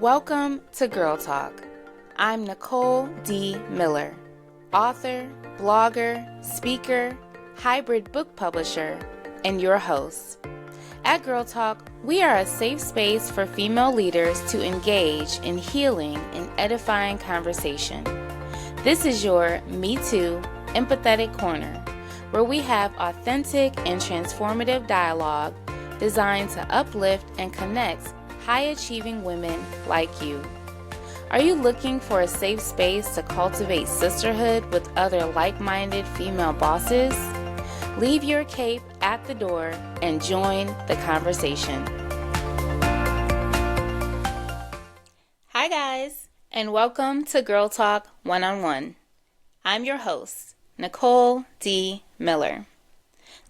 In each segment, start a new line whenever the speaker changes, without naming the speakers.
Welcome to Girl Talk. I'm Nicole D. Miller, author, blogger, speaker, hybrid book publisher, and your host. At Girl Talk, we are a safe space for female leaders to engage in healing and edifying conversation. This is your Me Too empathetic corner, where we have authentic and transformative dialogue designed to uplift and connect high-achieving women like you. Are you looking for a safe space to cultivate sisterhood with other like-minded female bosses? Leave your cape at the door and join the conversation. Hi guys, and welcome to Girl Talk One-on-One. I'm your host, Nicole D. Miller.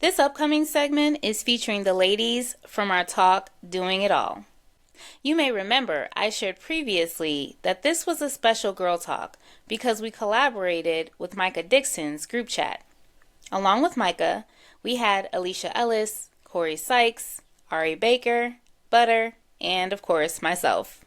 This upcoming segment is featuring the ladies from our talk, Doing It All. You may remember I shared previously that this was a special Girl Talk because we collaborated with Micah Dixon's group chat. Along with Micah, we had Alicia Ellis, Cori Sykes, Ari Baker, Butter, and of course myself.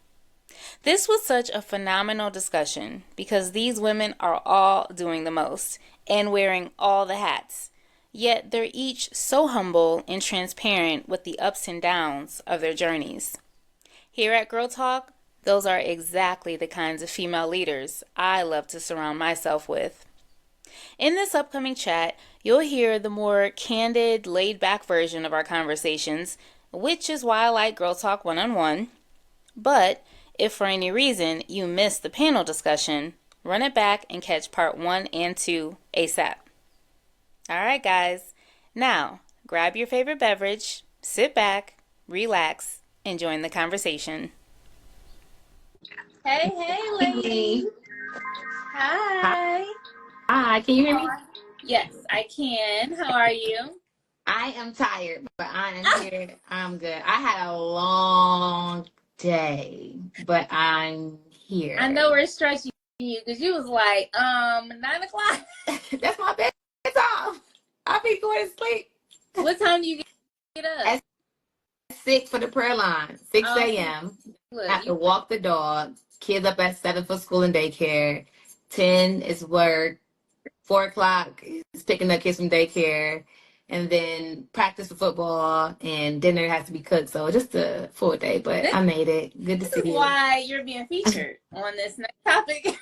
This was such a phenomenal discussion because these women are all doing the most and wearing all the hats. Yet they're each so humble and transparent with the ups and downs of their journeys. Here at Girl Talk, those are exactly the kinds of female leaders I love to surround myself with. In this upcoming chat, you'll hear the more candid, laid-back version of our conversations, which is why I like Girl Talk One-on-One. But if for any reason you missed the panel discussion, run it back and catch part 1 and 2 ASAP. Alright guys, now grab your favorite beverage, sit back, relax, and join the conversation.
Hey, ladies. Hi.
Hi, can you hear me?
Yes, I can. How are you?
I am tired, but I am here. I'm good. I had a long day, but I'm here.
I know we're stretching you because you was like, 9 o'clock.
That's my bedtime. I'll be going to sleep.
What time do you get up?
At 6 for the prayer line, 6 a.m.
Look,
Have to walk the dog. Kids up at 7 for school and daycare. 10 is work. 4 o'clock is picking up kids from daycare. And then practice for football. And dinner has to be cooked. So just a full day. But I made it. Good to see you.
This is why you're being featured on this next topic.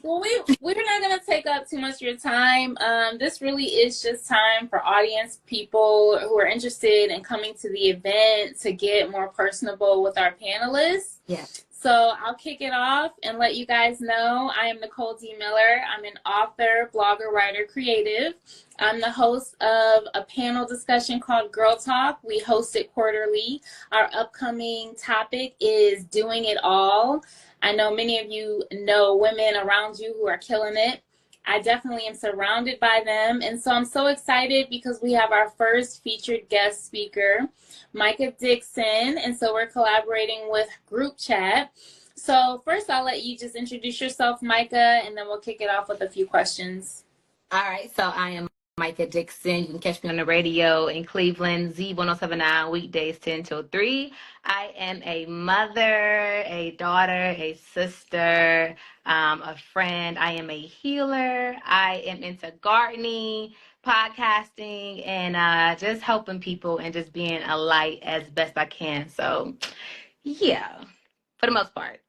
Well, we're not going to take up too much of your time. This really is just time for audience people who are interested in coming to the event to get more personable with our panelists.
Yeah.
So I'll kick it off and let you guys know I am Nicole D. Miller. I'm an author, blogger, writer, creative. I'm the host of a panel discussion called Girl Talk. We host it quarterly. Our upcoming topic is Doing It All. I know many of you know women around you who are killing it. I definitely am surrounded by them. And so I'm so excited because we have our first featured guest speaker, Micah Dixon. And so we're collaborating with Group Chat. So first I'll let you just introduce yourself, Micah, and then we'll kick it off with a few questions.
All right. So I am Micah Dixon. You can catch me on the radio in Cleveland, Z1079, weekdays 10 till 3. I am a mother, a daughter, a sister, a friend. I am a healer. I am into gardening, podcasting, and just helping people and just being a light as best I can. So, yeah, for the most part.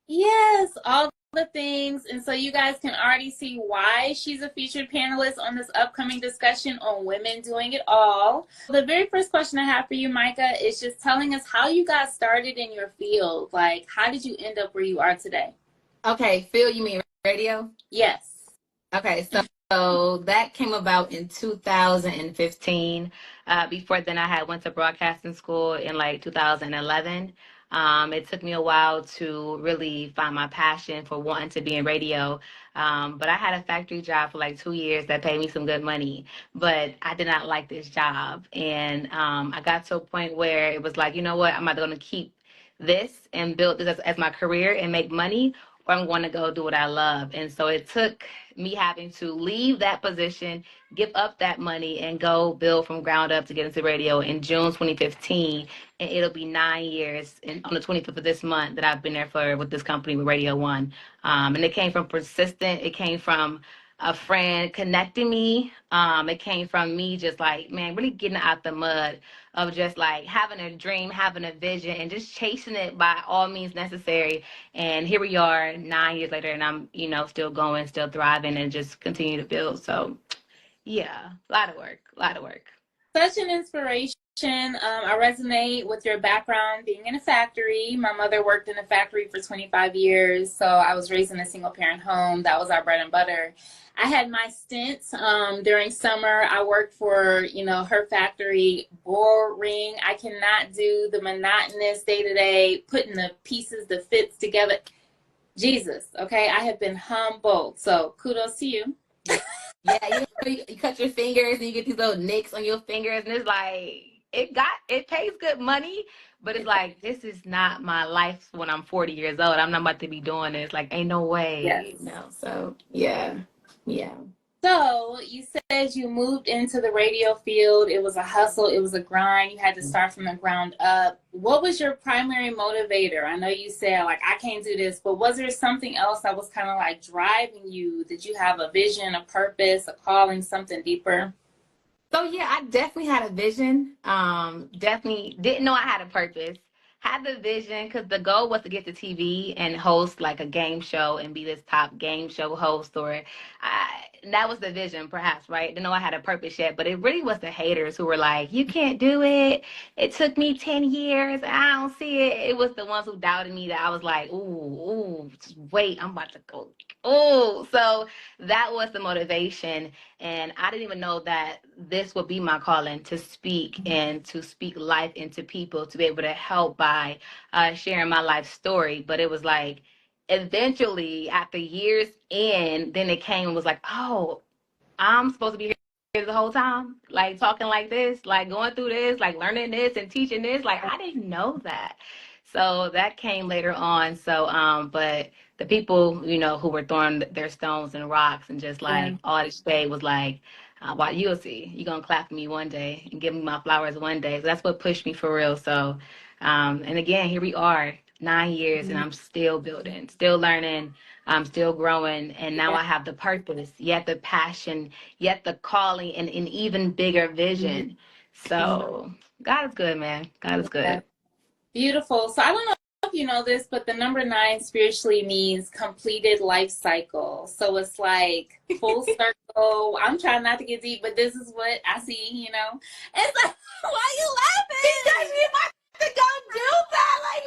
Yes, all the things. And so you guys can already see why she's a featured panelist on this upcoming discussion on women doing it all. The very first question I have for you, Micah, is just telling us how you got started in your field. Like, how did you end up where you are today?
Okay, Phil, you mean radio?
Yes.
Okay, so that came about in 2015. Before then, I had went to broadcasting school in like 2011. It took me a while to really find my passion for wanting to be in radio. But I had a factory job for like 2 years that paid me some good money. But I did not like this job. And I got to a point where it was like, you know what, I'm either going to keep this and build this as my career and make money, or I'm going to go do what I love. And so it took me having to leave that position, give up that money, and go build from ground up to get into radio in June 2015. And it'll be 9 years on the 25th of this month that I've been there for with this company, with Radio One. And it came from persistent. It came from a friend connecting me. It came from me just like, man, really getting out the mud of just like having a dream, having a vision, and just chasing it by all means necessary. And here we are 9 years later, and I'm, still going, still thriving, and just continue to build. So yeah, a lot of work.
Such an inspiration. I resonate with your background being in a factory. My mother worked in a factory for 25 years, so I was raised in a single parent home. That was our bread and butter. I had my stints during summer. I worked for, her factory. Boring. I cannot do the monotonous day-to-day, putting the pieces, the fits together. Jesus, okay? I have been humbled, so kudos to you.
Yeah, you cut your fingers and you get these little nicks on your fingers, and it's like, it pays good money, but it's like, this is not my life when I'm 40 years old. I'm not about to be doing this. Like, ain't no way.
Yes.
No. So yeah.
So you said you moved into the radio field. It was a hustle. It was a grind. You had to start from the ground up. What was your primary motivator? I know you said, like, I can't do this, but was there something else that was kind of like driving you? Did you have a vision, a purpose, a calling, something deeper?
So yeah, I definitely had a vision. Definitely didn't know I had a purpose. Had the vision because the goal was to get to TV and host like a game show and be this top game show host, that was the vision, perhaps, right? Didn't know I had a purpose yet, but it really was the haters who were like, you can't do it. It took me 10 years. I don't see it. It was the ones who doubted me that I was like, ooh, just wait, I'm about to go. Oh, so that was the motivation. And I didn't even know that this would be my calling, to speak and to speak life into people, to be able to help by sharing my life story. But it was like, eventually, after years in, then it came and was like, oh, I'm supposed to be here the whole time, like talking like this, like going through this, like learning this and teaching this. Like, I didn't know that. So that came later on. So, but the people, who were throwing their stones and rocks and just like all this shade was like, well, you'll see. You're going to clap for me one day and give me my flowers one day. So that's what pushed me for real. So, and again, here we are, 9 years, and I'm still building, still learning. I'm still growing. And now I have the purpose, yet the passion, yet the calling, and an even bigger vision. So God is good, man. God is good.
Beautiful. So I don't know if you know this, but the number 9 spiritually means completed life cycle. So it's like full circle. I'm trying not to get deep, but this is what I see, It's like, why are you laughing?
Because you about to go do that. Like,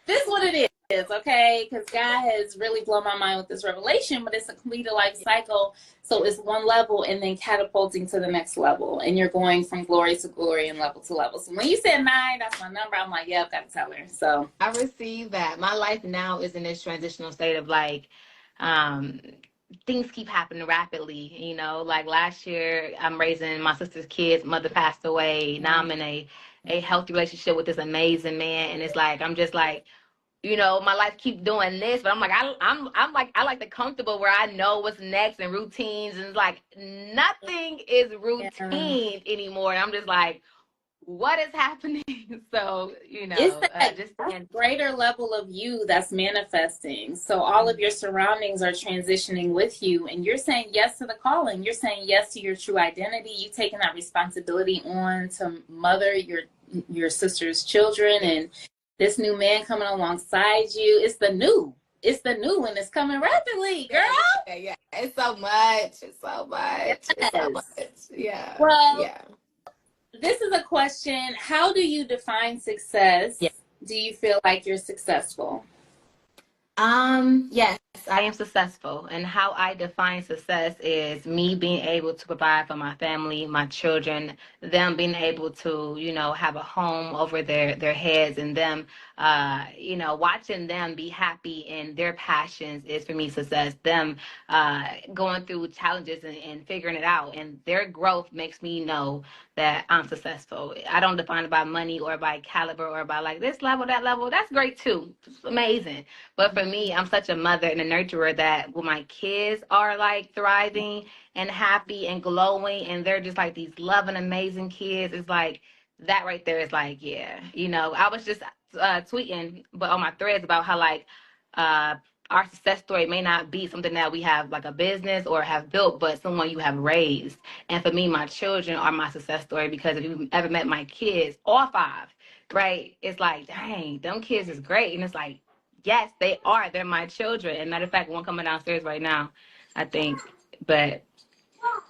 this is what it is, okay? Because God has really blown my mind with this revelation, but it's a completed life cycle. So it's one level and then catapulting to the next level. And you're going from glory to glory and level to level. So when you said 9, that's my number. I'm like, yeah, I've got to tell her. So
I received that. My life now is in this transitional state of like, things keep happening rapidly. Like last year, I'm raising my sister's kids. Mother passed away. Now I'm in a healthy relationship with this amazing man. And it's like, I'm just like, my life keep doing this, but I'm like, I'm like, I like the comfortable where I know what's next and routines, and it's like nothing is routine anymore. And I'm just like, what is happening? So,
it's that just greater level of you that's manifesting. So all of your surroundings are transitioning with you, and you're saying yes to the calling. You're saying yes to your true identity. You taking that responsibility on to mother your sister's children, and this new man coming alongside you. It's the new, and it's coming rapidly, girl.
Yeah. It's so much. Yeah.
Well,
yeah.
This is a question. How do you define success?
Yeah.
Do you feel like you're successful?
Yes. I am successful, and how I define success is me being able to provide for my family, my children, them being able to, have a home over their heads, and them, watching them be happy in their passions is for me success. Them going through challenges and figuring it out, and their growth makes me know that I'm successful. I don't define it by money or by caliber or by like this level, that level. That's great too. It's amazing. But for me, I'm such a mother and a nurturer that when my kids are like thriving and happy and glowing and they're just like these loving, amazing kids, it's like that right there is like, yeah. I was just tweeting but on my threads about how like uh our success story may not be something that we have like a business or have built, but someone you have raised. And for me, my children are my success story because if you've ever met my kids, all five, right? It's like, dang, them kids is great. And it's like, yes, they are. They're my children. And matter of fact, one coming downstairs right now, I think. But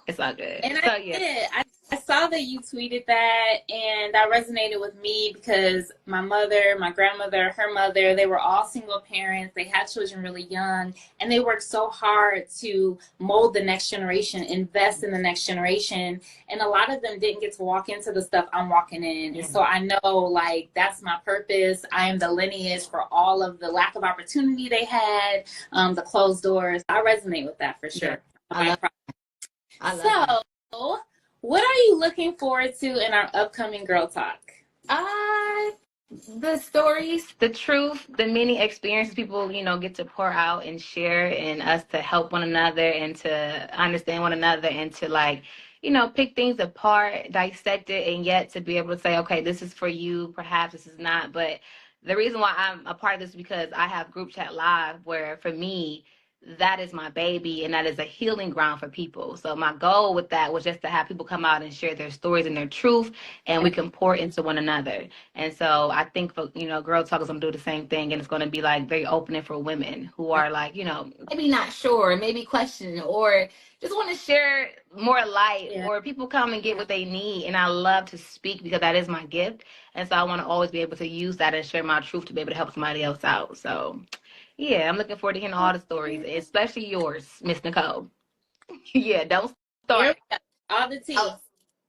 it's all good.
And
So
I
yeah.
did. I saw that you tweeted that, and that resonated with me because my mother, my grandmother, her mother, they were all single parents. They had children really young, and they worked so hard to mold the next generation, invest in the next generation. And a lot of them didn't get to walk into the stuff I'm walking in. And so I know, like, that's my purpose. I am the lineage for all of the lack of opportunity they had, the closed doors. I resonate with that for sure.
Yeah, I love that.
So, what are you looking forward to in our upcoming Girl Talk?
The stories, the truth, the many experiences people, get to pour out and share, and us to help one another and to understand one another and to like, pick things apart, dissect it, and yet to be able to say, okay, this is for you, perhaps this is not. But the reason why I'm a part of this is because I have group chat live where for me, that is my baby and that is a healing ground for people. So my goal with that was just to have people come out and share their stories and their truth, and we can pour into one another. And so I think for, Girl Talk is going to do the same thing. And it's going to be like very opening for women who are like, maybe not sure, maybe questioning, or just want to share more light, or people come and get what they need. And I love to speak because that is my gift. And so I want to always be able to use that and share my truth to be able to help somebody else out. So yeah, I'm looking forward to hearing all the stories, especially yours, Miss Nicole. Yeah, don't start.
All the tea.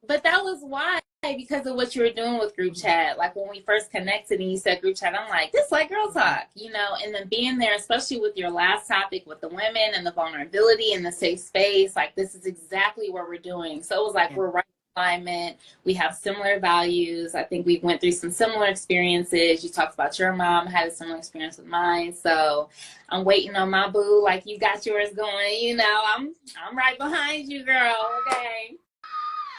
But that was why, because of what you were doing with group chat. Like when we first connected and you said group chat, I'm like, this is like Girl Talk, and then being there, especially with your last topic with the women and the vulnerability and the safe space, like this is exactly what we're doing. So it was like, we're right in alignment. We have similar values. I think we went through some similar experiences. You talked about your mom had a similar experience with mine. So I'm waiting on my boo. Like you got yours going, I'm right behind you, girl. Okay.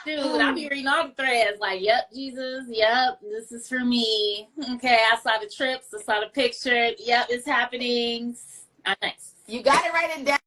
Dude, I be reading all the threads like, yep, Jesus, yep, this is for me. Okay, I saw the trips, I saw the picture. Yep, it's happening. Nice.
You got to write it down.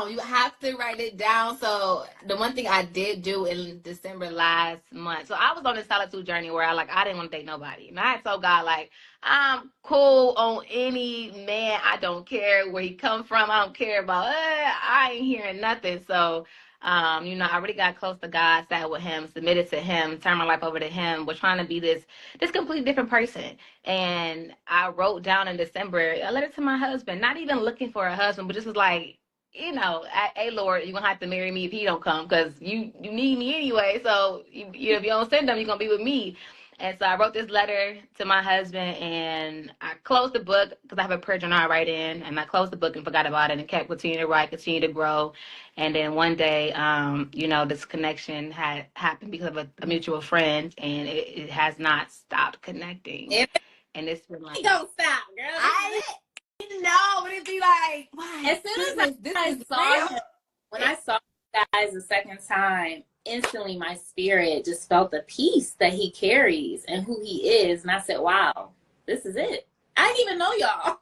You have to write it down. So the one thing I did do in December last month, so I was on this solitude journey where I didn't want to date nobody. And I had told God, like, I'm cool on any man. I don't care where he come from. I don't care about, I ain't hearing nothing. So I really got close to God, sat with him, submitted to him, turned my life over to him, was trying to be this completely different person. And I wrote down in December a letter to my husband, not even looking for a husband, but just was like, hey, Lord, you're going to have to marry me if he don't come because you need me anyway. So if you don't send him, you're going to be with me. And so I wrote this letter to my husband, and I closed the book because I have a prayer journal I write in, and I closed the book and forgot about it and kept continuing to write, continue to grow. And then one day, this connection had happened because of a mutual friend, and it has not stopped connecting. And it's been like,
don't stop, girl.
I know, but it'd be like, why?
As soon as I saw him, when I saw you guys the second time, instantly my spirit just felt the peace that he carries and who he is. And I said, wow, this is it. I didn't even know y'all.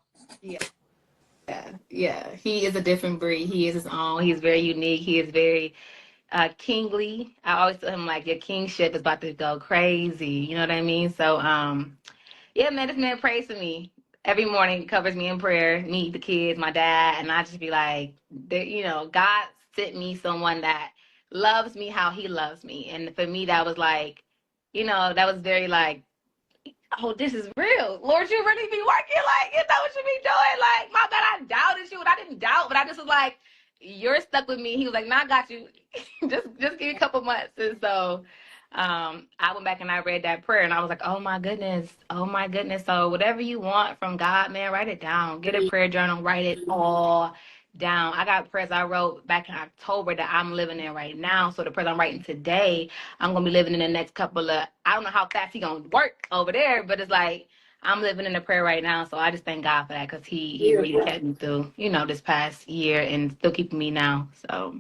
Yeah. He is a different breed. He is his own. He's very unique. He is very kingly. I always tell him, like, your kingship is about to go crazy. You know what I mean? So, yeah, man, this man prays for me every morning, covers me in prayer, me, the kids, my dad, and I just be like, God sent me someone that loves me how he loves me. And for me, that was like, that was very like, oh, this is real. Lord, you really be working. Like, you know what you be doing. Like, my God, I doubted you. And I didn't doubt, but I just was like, you're stuck with me. He was like, no, I got you. just give me a couple months. And so I went back and I read that prayer and I was like, oh my goodness. Oh my goodness. So whatever you want from God, man, write it down. Get a prayer journal, write it all down. I got prayers I wrote back in October that I'm living in right now. So the prayers I'm writing today, I'm gonna be living in the next couple of, I don't know how fast he gonna work over there, but it's like I'm living in a prayer right now. So I just thank God for that because he really
Beautiful.
kept me through, this past year and still keeping me now. So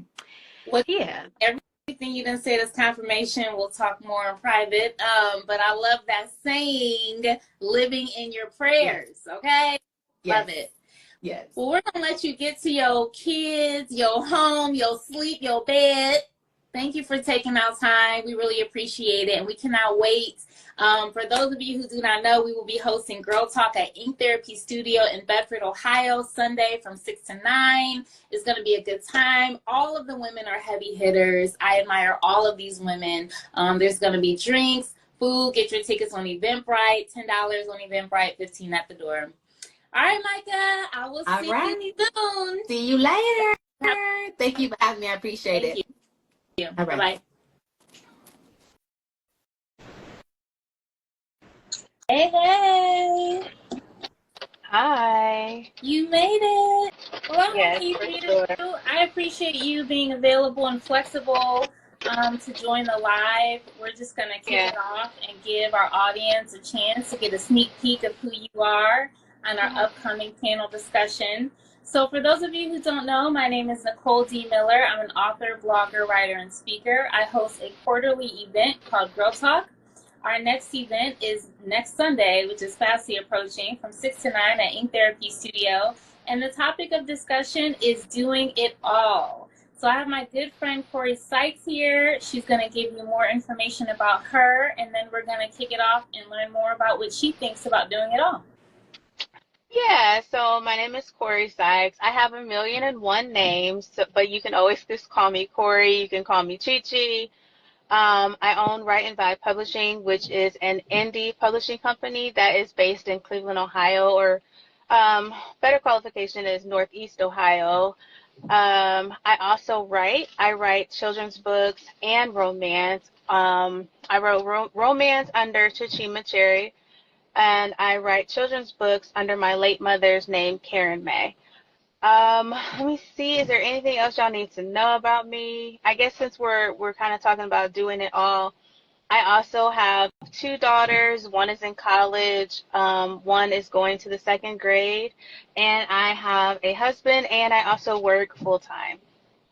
What
yeah.
everything you done said is confirmation. We'll talk more in private. But I love that saying, living in your prayers. Okay? Love
Yes.
it.
Yes.
Well, we're gonna let you get to your kids, your home, your sleep, your bed. Thank you for taking out time. We really appreciate it, and we cannot wait. For those of you who do not know, we will be hosting Girl Talk at Ink Therapy Studio in Bedford, Ohio, Sunday from 6 to 9. It's going to be a good time. All of the women are heavy hitters. I admire all of these women. There's going to be drinks, food. Get your tickets on Eventbrite. $10 on Eventbrite, $15 at the door. All right, Micah, I will see you soon.
See you later. Thank you for having me. I appreciate
Thank
it.
you.
All right.
Bye-bye. Hey.
Hi.
You made it. Well, I'm
Yes,
happy
for
for you.
sure.
I appreciate you being available and flexible to join the live. We're just going to kick
Yeah.
it off and give our audience a chance to get a sneak peek of who you are on our upcoming panel discussion. So for those of you who don't know, my name is Nicole D. Miller. I'm an author, blogger, writer, and speaker. I host a quarterly event called Girl Talk. Our next event is next Sunday, which is fastly approaching, from 6 to 9 at Ink Therapy Studio. And the topic of discussion is doing it all. So I have my good friend Cori Sykes here. She's going to give you more information about her, and then we're going to kick it off and learn more about what she thinks about doing it all.
Yeah, so my name is Cori Sykes. I have 1,000,001 names, but you can always just call me Cori. You can call me Chi Chi. I own Write and Vibe Publishing, which is an indie publishing company that is based in Cleveland, Ohio, or better qualification is Northeast Ohio. I also write. I write children's books and romance. I wrote romance under Chichima Cherry, and I write children's books under my late mother's name, Karen May. Let me see. Is there anything else y'all need to know about me? I guess since we're kind of talking about doing it all, I also have two daughters. One is in college. One is going to the second grade, and I have a husband, and I also work full time.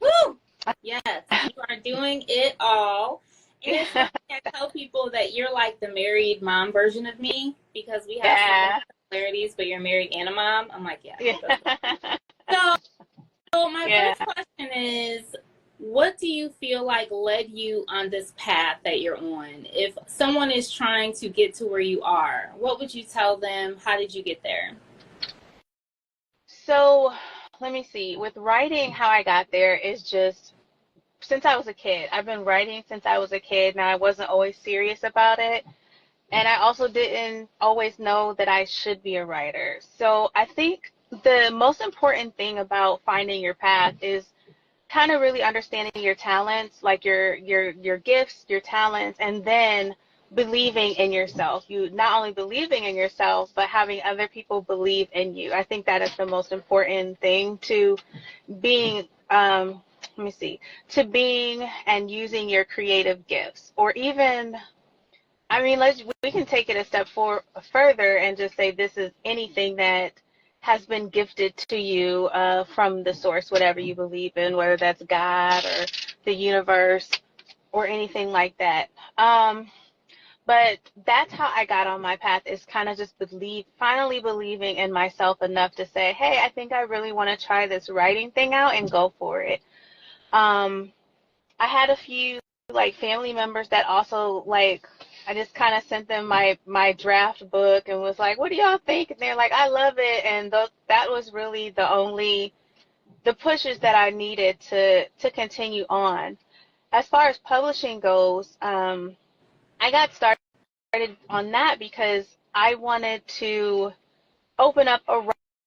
Woo! Yes, you are doing it all. And it's funny, I tell people that you're like the married mom version of me because we have so many similarities, but you're married and a mom. I'm like, yeah. So my first question is, what do you feel like led you on this path that you're on? If someone is trying to get to where you are, what would you tell them? How did you get there?
So let me see. With writing, how I got there is just since I was a kid. I've been writing since I was a kid. Now, I wasn't always serious about it. And I also didn't always know that I should be a writer. So I think the most important thing about finding your path is kind of really understanding your talents, like your gifts, your talents, and then believing in yourself. You not only believing in yourself, but having other people believe in you. I think that is the most important thing to being let me see, to being and using your creative gifts, or even, I mean, we can take it a step further and just say this is anything that has been gifted to you from the source, whatever you believe in, whether that's God or the universe or anything like that. But that's how I got on my path, is kind of just finally believing in myself enough to say, hey, I think I really want to try this writing thing out and go for it. I had a few like family members that also like, I just kind of sent them my draft book and was like, what do y'all think? And they're like, I love it. And that was really the pushes that I needed to continue on. As far as publishing goes, I got started on that because I wanted to open up a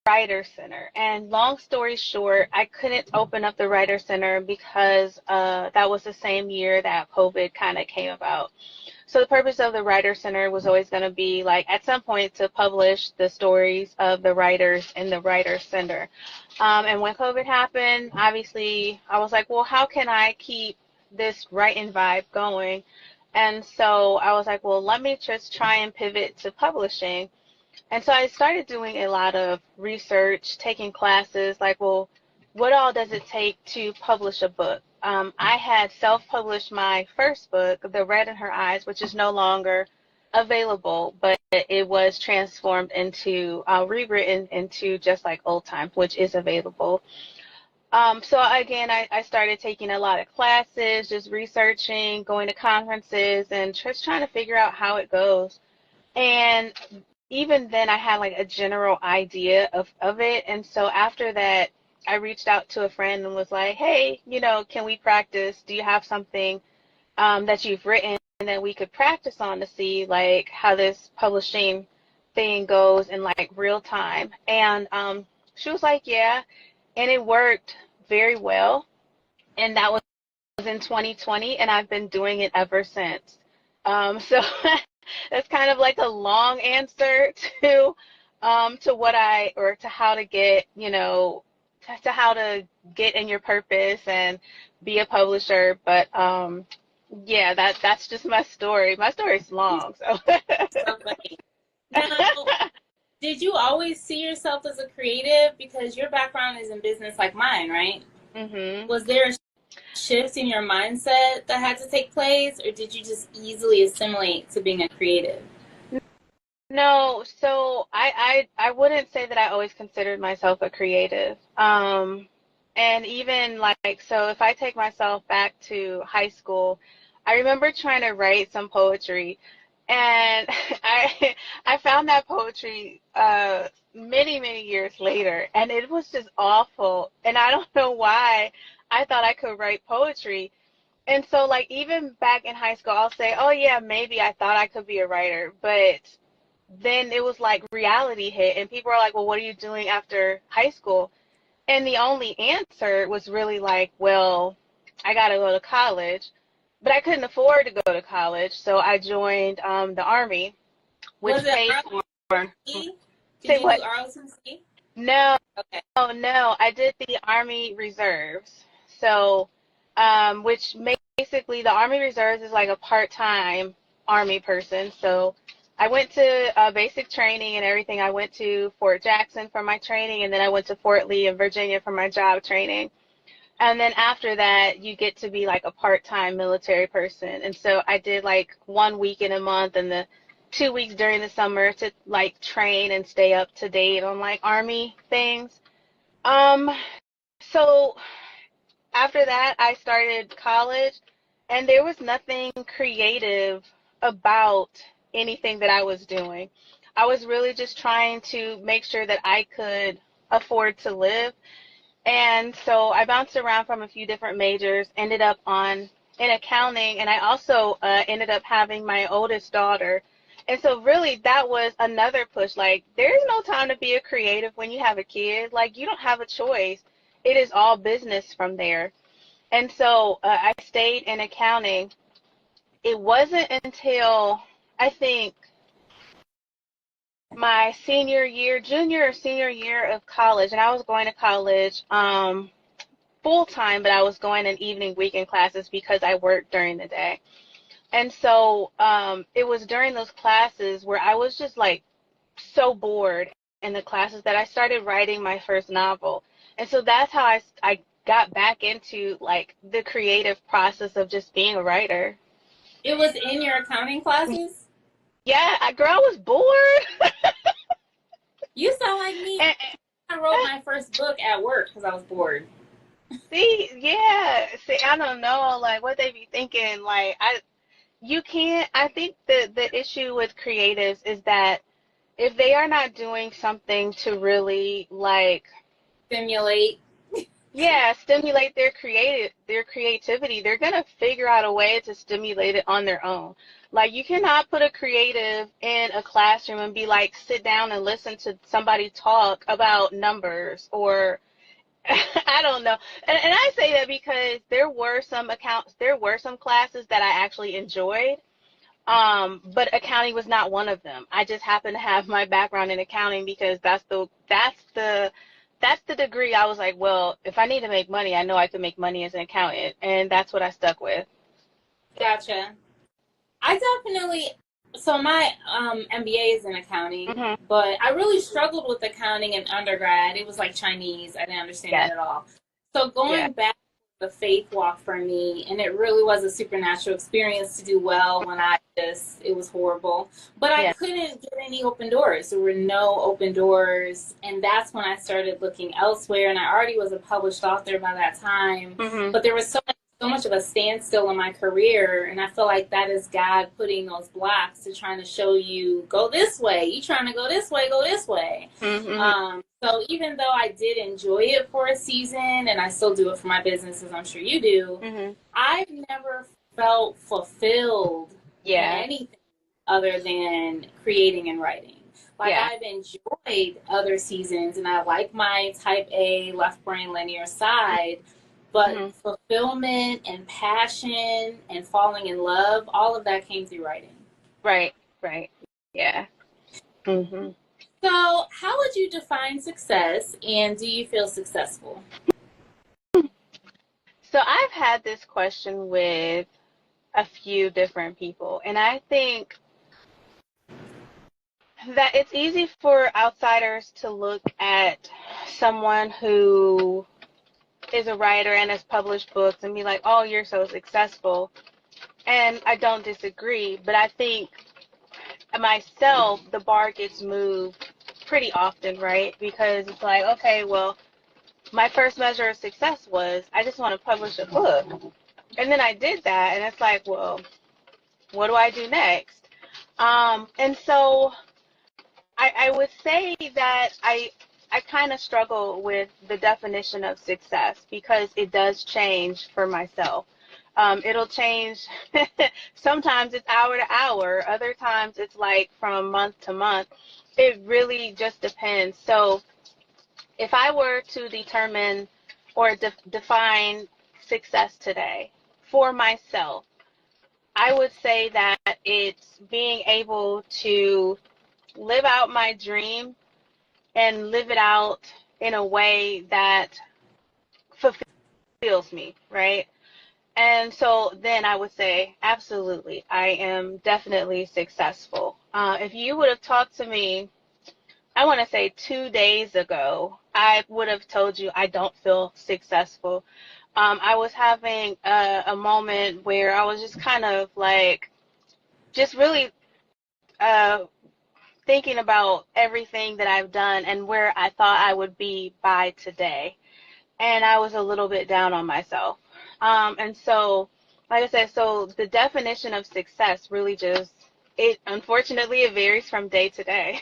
writer center. And long story short, I couldn't open up the writer center because that was the same year that COVID kind of came about. So the purpose of the writer center was always going to be like at some point to publish the stories of the writers in the writer center. And when COVID happened, obviously I was like, well, how can I keep this writing vibe going? And so I was like, well, let me just try and pivot to publishing. And so I started doing a lot of research, taking classes, like, well, what all does it take to publish a book? I had self-published my first book, The Red in Her Eyes, which is no longer available, but it was transformed into, rewritten into Just Like Old Times, which is available. So again, I started taking a lot of classes, just researching, going to conferences, and just trying to figure out how it goes. And even then I had like a general idea of it. And so after that, I reached out to a friend and was like, hey, can we practice? Do you have something that you've written that we could practice on to see like how this publishing thing goes in like real time? And she was like, yeah. And it worked very well. And that was in 2020, and I've been doing it ever since. So that's kind of like a long answer to what or to how to get, to how to get in your purpose and be a publisher. But yeah, that's just my story. My story's long, so.
So funny. Now, did you always see yourself as a creative? Because your background is in business like mine, right?
Mm-hmm.
Was there a shift in your mindset that had to take place, or did you just easily assimilate to being a creative?
No, so I wouldn't say that I always considered myself a creative. And even like, so if I take myself back to high school, I remember trying to write some poetry, and I found that poetry many, many years later, and it was just awful. And I don't know why I thought I could write poetry. And so like even back in high school, I'll say, oh yeah, maybe I thought I could be a writer, but then it was like reality hit, and people are like, well, what are you doing after high school? And the only answer was really like, well, I got to go to college. But I couldn't afford to go to college, so I joined the Army, which
Was it
paid for.
ROTC? Did
Say
you
what?
do ROTC?
No,
Okay.
no, I did the Army Reserves. So, which basically the Army Reserves is like a part-time Army person. So I went to basic training and everything. I went to Fort Jackson for my training, and then I went to Fort Lee in Virginia for my job training. And then after that, you get to be like a part-time military person. And so I did like 1 week in a month and the 2 weeks during the summer to like train and stay up to date on like Army things. Um, so after that, I started college, and there was nothing creative about anything that I was doing. I was really just trying to make sure that I could afford to live. And so I bounced around from a few different majors, ended up in accounting, and I also ended up having my oldest daughter. And so really that was another push. Like, there's no time to be a creative when you have a kid. Like, you don't have a choice. It is all business from there. And so I stayed in accounting. It wasn't until I think my junior or senior year of college, and I was going to college full time, but I was going in evening weekend classes because I worked during the day. And so it was during those classes where I was just like so bored in the classes that I started writing my first novel. And so that's how I got back into like the creative process of just being a writer.
It was in your accounting classes?
Yeah, girl, I was bored.
You sound like me.
And,
I wrote my first book at work because I was bored.
see, I don't know, like what they be thinking. Like you can't. I think the issue with creatives is that if they are not doing something to really like
Simulate.
Yeah, stimulate their creativity. They're gonna figure out a way to stimulate it on their own. Like you cannot put a creative in a classroom and be like, sit down and listen to somebody talk about numbers or I don't know. And I say that because there were some classes that I actually enjoyed. But accounting was not one of them. I just happened to have my background in accounting because that's the degree I was like, well, if I need to make money, I know I can make money as an accountant, and that's what I stuck with.
Gotcha. I definitely, so my MBA is in accounting,
Hmm.
but I really struggled with accounting in undergrad. It was like Chinese. I didn't understand it
Yes.
at all. So
Yeah.
going back to the faith walk for me, and it really was a supernatural experience to do well when it was horrible. But I
Yeah.
couldn't get any open doors. There were no open doors. And that's when I started looking elsewhere. And I already was a published author by that time.
Hmm.
But there was so much of a standstill in my career, and I feel like that is God putting those blocks to trying to show you, go this way. You trying to go this way, go this way.
Hmm.
So even though I did enjoy it for a season, and I still do it for my business, as I'm sure you do,
Hmm.
I've never felt fulfilled in
Yeah.
anything other than creating and writing. Like
Yeah.
I've enjoyed other seasons, and I like my type A left brain linear side, but
Hmm.
fulfillment and passion and falling in love, all of that came through writing.
Right. Right. Yeah. Hmm.
So, how would you define success, and do you feel successful?
So I've had this question with a few different people, and I think that it's easy for outsiders to look at someone who is a writer and has published books and be like, oh, you're so successful. And I don't disagree, but I think myself, the bar gets moved pretty often, right? Because it's like, okay, well, my first measure of success was I just want to publish a book. And then I did that, and it's like, well, what do I do next? And so I would say that I kind of struggle with the definition of success because it does change for myself. It'll change. Sometimes it's hour to hour. Other times it's like from month to month. It really just depends. So if I were to determine or define success today for myself, I would say that it's being able to live out my dream and live it out in a way that fulfills me, right? And so then I would say, absolutely, I am definitely successful. If you would have talked to me, I want to say 2 days ago, I would have told you I don't feel successful. I was having a moment where I was just kind of like, just really uh, thinking about everything that I've done and where I thought I would be by today. And I was a little bit down on myself. And so, like I said, so the definition of success really just, unfortunately, it varies from day to day.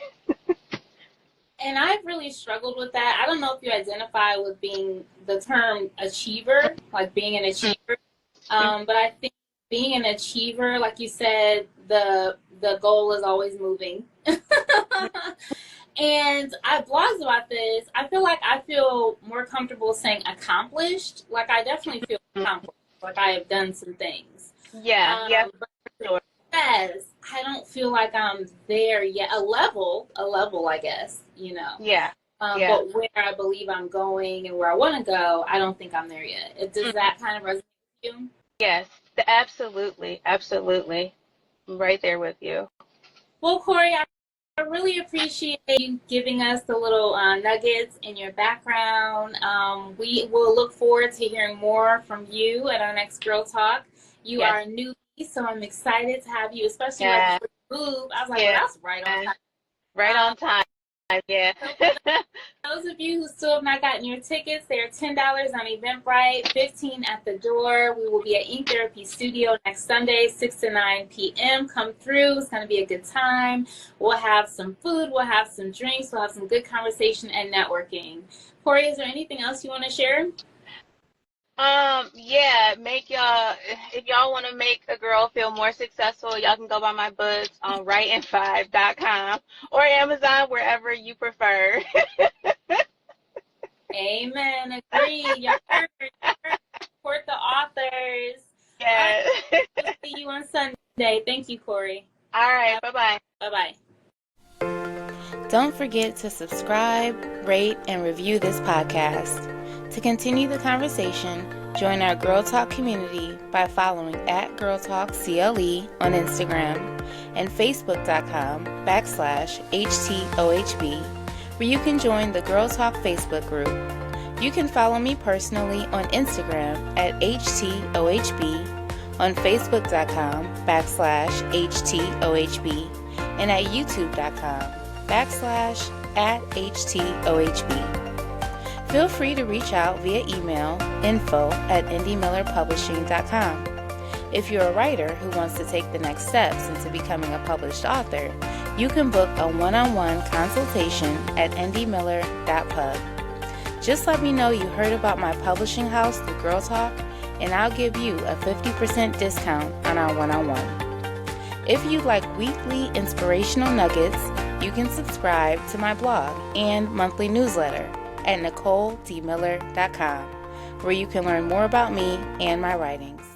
And I've really struggled with that. I don't know if you identify with being the term achiever, like being an achiever. But I think being an achiever, like you said, the goal is always moving. And I blogged about this. I feel more comfortable saying accomplished. Like I definitely feel accomplished. Like I have done some things.
Yeah, yeah,
But
for sure.
success, I don't feel like I'm there yet. A level, I guess, you know.
Yeah, yeah.
But where I believe I'm going and where I want to go, I don't think I'm there yet. Does that kind of resonate with you?
Yes, absolutely, absolutely. I'm right there with you.
Well, Cori, I really appreciate you giving us the little nuggets in your background. We will look forward to hearing more from you at our next Girl Talk. You
Yes,
are a newbie, so I'm excited to have you, especially right
yeah,
before you move. I was like, well,
yeah.
that's right on time.
Right
Um,
on time. Yeah.
so for those of you who still have not gotten your tickets, they are $10 on Eventbrite, $15 at the door. We will be at Ink Therapy Studio next Sunday, 6 to 9 p.m. Come through. It's going to be a good time. We'll have some food. We'll have some drinks. We'll have some good conversation and networking. Cori, is there anything else you want to share?
Yeah, make y'all, if y'all want to make a girl feel more successful, y'all can go buy my books on writing5.com or Amazon, wherever you prefer.
Amen. Agree. Y'all heard. Support the authors. All right.
Yeah.
We'll see you on Sunday. Thank you, Cori.
All right. Bye-bye.
Bye-bye.
Don't forget to subscribe, rate, and review this podcast. To continue the conversation, join our Girl Talk community by following @GirlTalkCLE on Instagram and Facebook.com/HTOHB, where you can join the Girl Talk Facebook group. You can follow me personally on Instagram @HTOHB, on Facebook.com/HTOHB, and at YouTube.com/@HTOHB. Feel free to reach out via email info@indiemillerpublishing.com. If you're a writer who wants to take the next steps into becoming a published author, you can book a one-on-one consultation at indiemiller.pub. Just let me know you heard about my publishing house through Girl Talk, and I'll give you a 50% discount on our one-on-one. If you like weekly inspirational nuggets, you can subscribe to my blog and monthly newsletter at NicoleDmiller.com, where you can learn more about me and my writings.